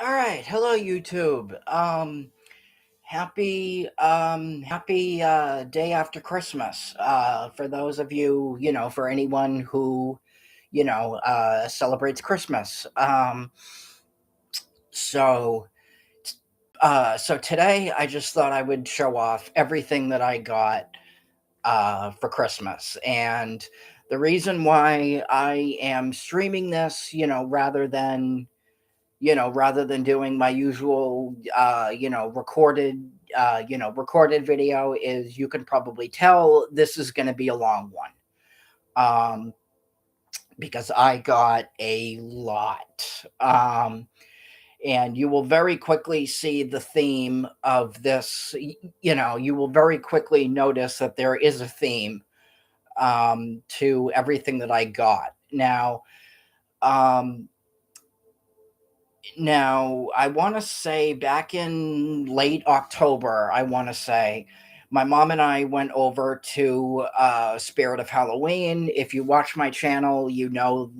All right, hello YouTube. Happy day after Christmas. For those of you, for anyone who, celebrates Christmas. So so today I just thought I would show off everything that I got for Christmas. And the reason why I am streaming this, rather than doing my usual, recorded video, is you can probably tell this is going to be a long one. Um, because I got a lot. And you will very quickly see the theme of this. You will very quickly notice that there is a theme to everything that I got. Um, Now, I want to say back in late October, I want to say my mom and I went over to Spirit of Halloween. If you watch my channel, you know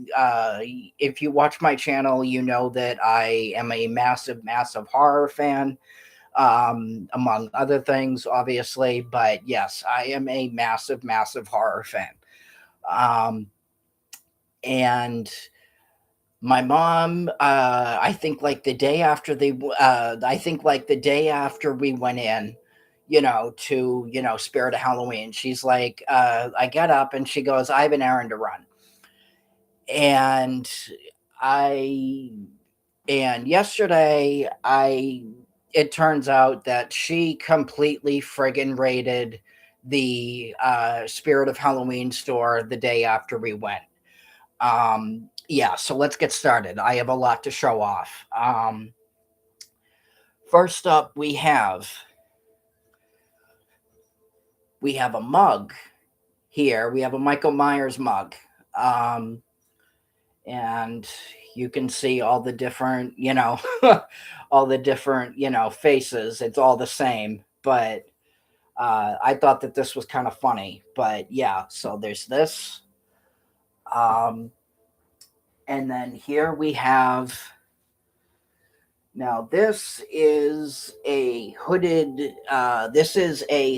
that I am a massive, massive horror fan, among other things, obviously. But yes, I am a massive, massive horror fan. Um, and my mom, I think like the day after we went in, to, Spirit of Halloween, she's like, I get up and she goes, I have an errand to run. And I, and yesterday, it turns out that she completely friggin' raided the Spirit of Halloween store the day after we went. Yeah, so let's get started. I have a lot to show off. First up, we have a mug here. We have a Michael Myers mug. Um, and you can see all the different, all the different, faces. It's all the same, but I thought that this was kind of funny. But yeah, so there's this. Um, and then here we have. Now this is a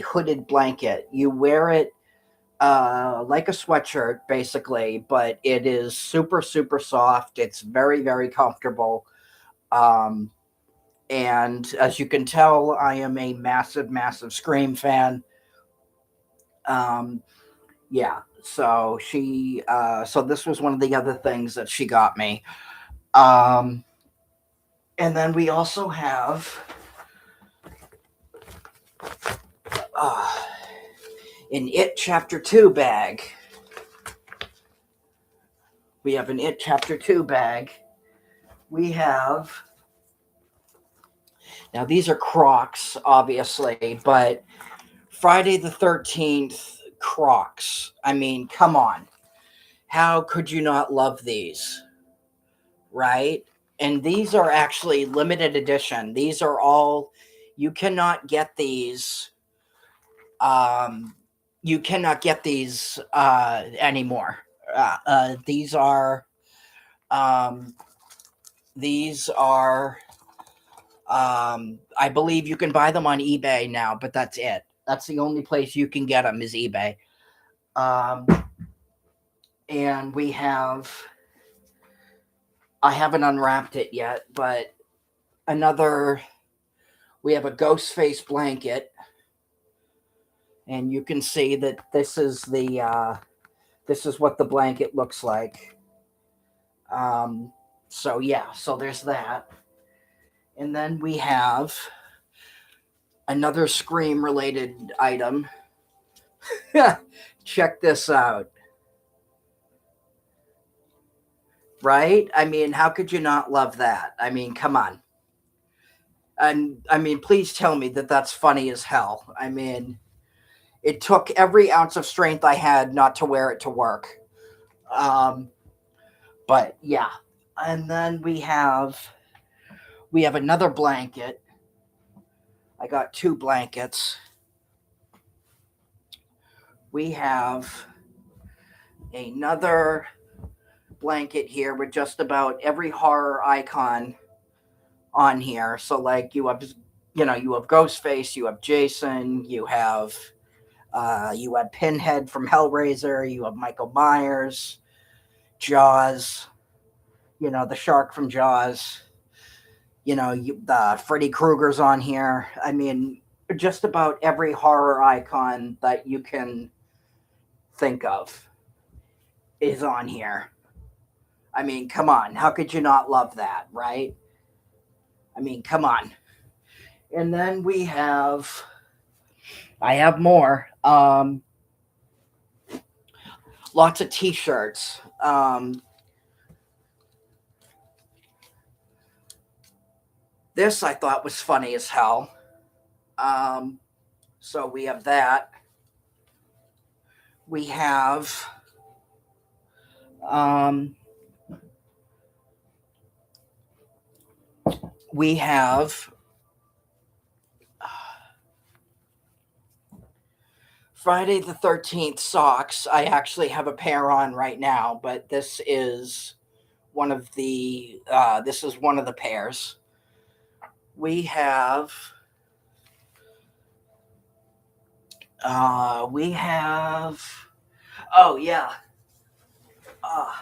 hooded blanket. You wear it like a sweatshirt basically, but it is super super soft. It's very very comfortable. Um, and as you can tell, I am a massive massive Scream fan. Um, yeah, so this was one of the other things that she got me. Um, and then we also have uh, an It Chapter 2 bag. We have an It Chapter 2 bag. We have. Now, these are Crocs, obviously, but Friday the 13th Crocs. I mean, come on. How could you not love these? Right? And these are actually limited edition. These are all. You cannot get these. Um, you cannot get these anymore. Uh, uh, these are. Um, these are I believe you can buy them on eBay now, but that's it. That's the only place you can get them is eBay. Um, and I haven't unwrapped it yet, but another, we have a ghost face blanket, and you can see that this is what the blanket looks like. Um, so yeah, so there's that. And then we have another Scream related item. Check this out. Right? I mean, how could you not love that? I mean, come on. And I mean, please tell me that that's funny as hell. I mean, it took every ounce of strength I had not to wear it to work. Um, but yeah. And then we have another blanket. I got two blankets. We have another blanket here with just about every horror icon on here. So like you have Ghostface, you have Jason, you had Pinhead from Hellraiser, you have Michael Myers, Jaws, the shark from Jaws, the Freddy Krueger's on here. I mean, just about every horror icon that you can think of is on here. I mean, come on. How could you not love that, right? I mean, come on. And then I have more. Lots of t-shirts. This I thought was funny as hell. Um, so we have that. We have um, we have Friday the 13th socks. I actually have a pair on right now, but this is one of the pairs. We have oh yeah. Uh,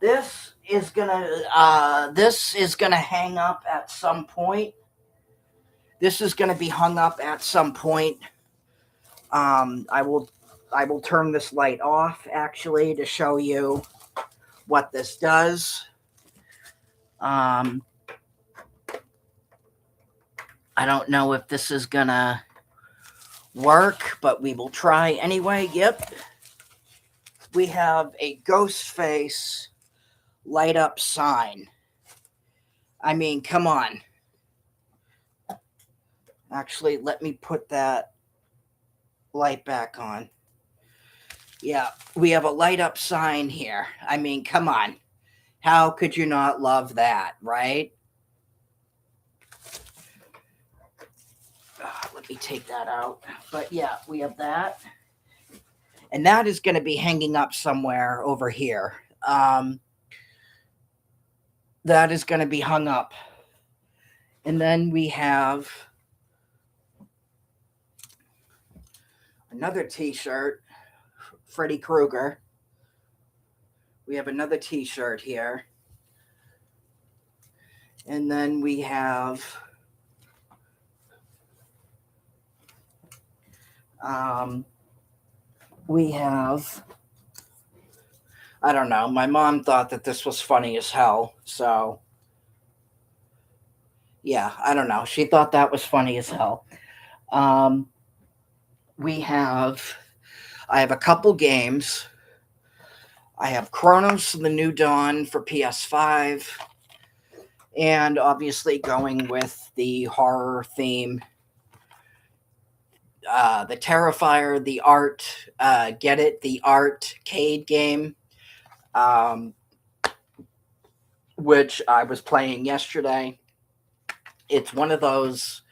this is gonna hang up at some point. This is gonna be hung up at some point. I will turn this light off actually to show you what this does. I don't know if this is gonna work, but we will try anyway. Yep. We have a Ghostface light up sign. I mean, come on. Actually, let me put that light back on. Yeah, we have a light up sign here. I mean, come on. How could you not love that, right? Let me take that out. But yeah, we have that. And that is going to be hanging up somewhere over here. That is going to be hung up. And then we have another t-shirt, Freddy Krueger. We have another t-shirt here. And then we have I don't know. My mom thought that this was funny as hell. So, yeah, I don't know. She thought that was funny as hell. Um, we have, I have a couple games. I have Chronos: The New Dawn for PS5. And obviously going with the horror theme. The Terrifier, the art, get it, the arcade game, which I was playing yesterday. It's one of those.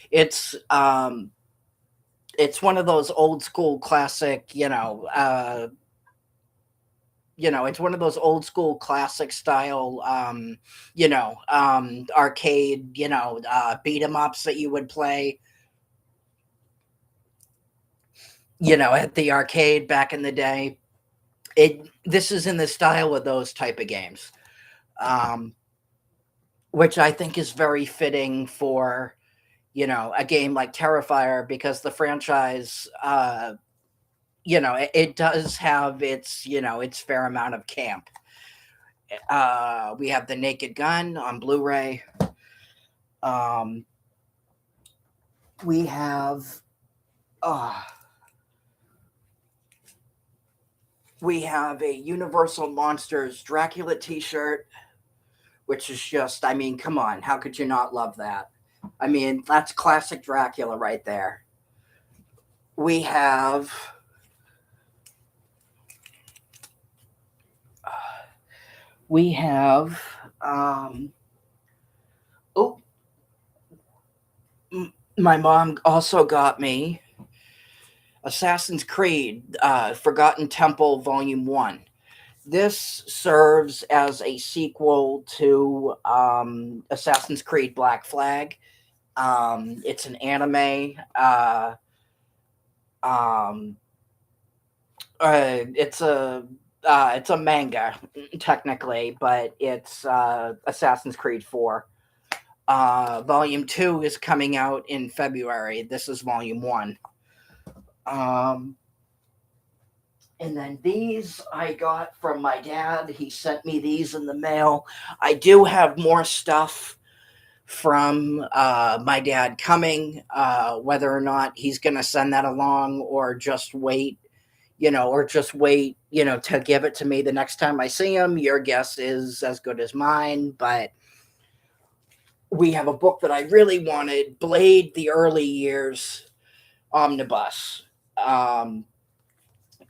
It's one of those old school classic. It's one of those old school classic style. Arcade. Beat 'em ups that you would play. At the arcade back in the day. This is in the style of those type of games, which I think is very fitting for a game like Terrifier, because the franchise, it does have its fair amount of camp. We have the Naked Gun on Blu-ray. We have we have a Universal Monsters Dracula t-shirt, which is just, I mean, come on, how could you not love that? I mean, that's classic Dracula right there. We have my mom also got me Assassin's Creed Forgotten Temple Volume 1. This serves as a sequel to Assassin's Creed Black Flag. It's an anime. Um, it's a manga technically, but it's Assassin's Creed 4. Volume 2 is coming out in February. This is volume 1. Um, and then these I got from my dad. He sent me these in the mail. I do have more stuff from my dad coming, whether or not he's going to send that along or just wait, to give it to me the next time I see him. Your guess is as good as mine, but we have a book that I really wanted, Blade: The Early Years Omnibus. Um,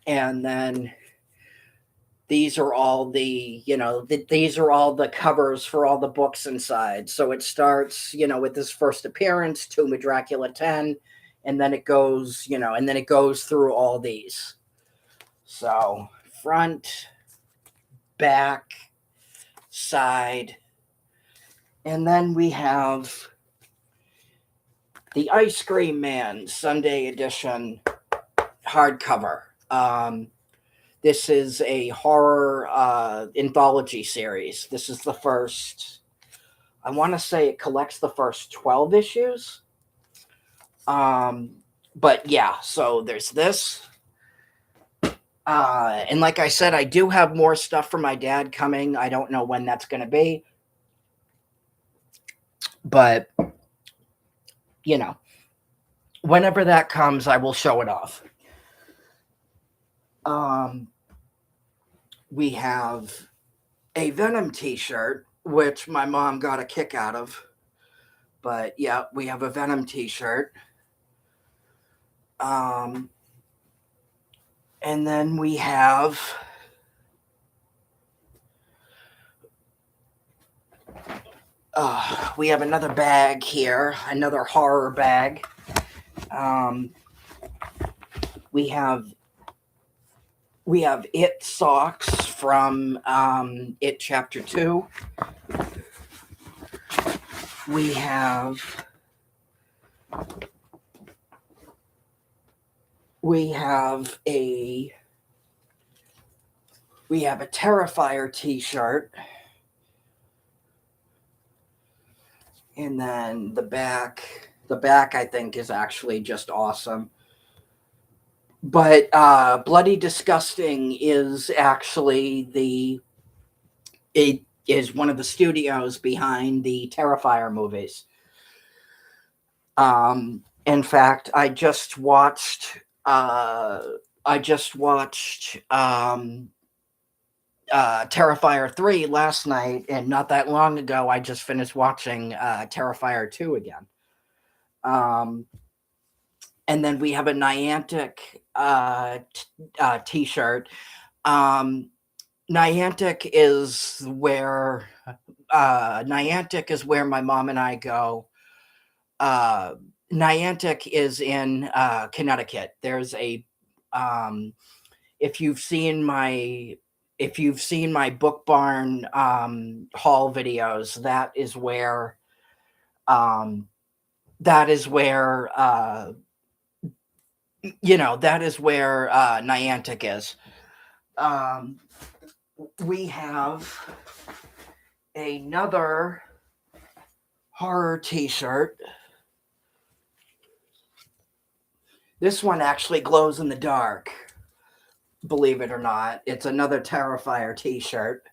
and then these are all these are all the covers for all the books inside. So it starts, with his first appearance, Tomb of Dracula 10, and then it goes, through all these. So front, back, side, and then we have the Ice Cream Man Sunday edition hardcover. This is a horror anthology series. This is the first, I want to say it collects the first 12 issues. But yeah, so there's this. And like I said, I do have more stuff for my dad coming. I don't know when that's going to be. But, whenever that comes, I will show it off. We have a Venom t-shirt, which my mom got a kick out of. But yeah, we have a Venom t-shirt. And then we have another bag here, another horror bag. We have It socks from It Chapter 2. We have a Terrifier t-shirt. And then the back I think is actually just awesome. But Bloody Disgusting is actually it is one of the studios behind the Terrifier movies. In fact, I just watched Terrifier 3 last night, and not that long ago I just finished watching Terrifier 2 again. And then we have a Niantic t-shirt. Niantic is where my mom and I go. Niantic is in Connecticut. There's a if you've seen my Book Barn haul videos, that is where Niantic is. We have another horror t-shirt. This one actually glows in the dark, believe it or not. It's another Terrifier t-shirt.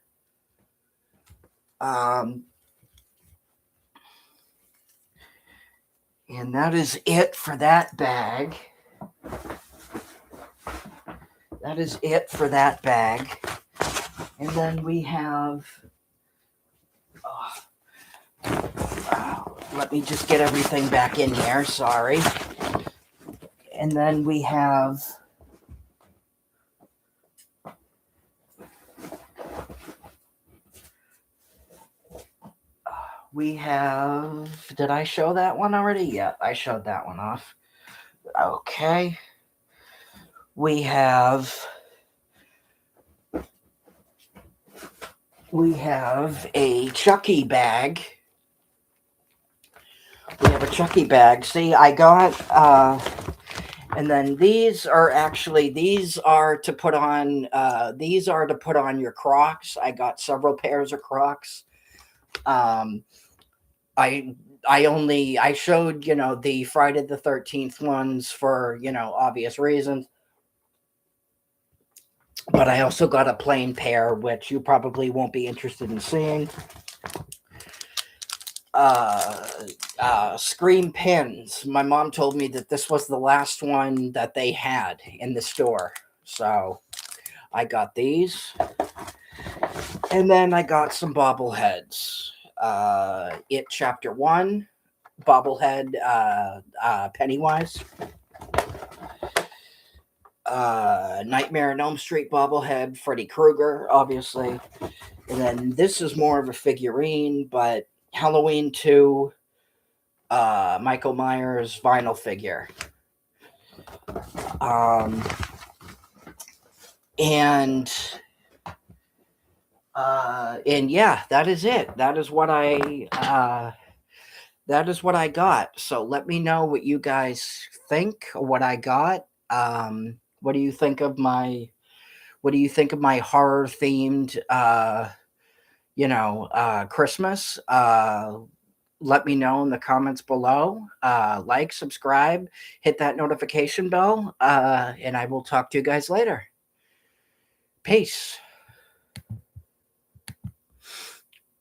And that is it for that bag. And then we have, let me just get everything back in here, sorry. And then we have did I show that one already? Yeah, I showed that one off. Okay. We have we have a Chucky bag. We have a Chucky bag. See, I got and then these are to put on your Crocs. I got several pairs of Crocs. Um I I showed, the Friday the 13th ones for, obvious reasons, but I also got a plain pair which you probably won't be interested in seeing. uh Scream pins. My mom told me that this was the last one that they had in the store. So I got these. And then I got some bobbleheads. It Chapter 1 bobblehead, Pennywise. Nightmare on Elm Street bobblehead, Freddy Krueger, obviously. And then this is more of a figurine, but Halloween 2, Michael Myers vinyl figure. Um, and and yeah, that is it. That is what I got. So let me know what you guys think of what I got. What do you think of my horror themed Christmas? Let me know in the comments below. Like, subscribe, hit that notification bell, and I will talk to you guys later. Peace.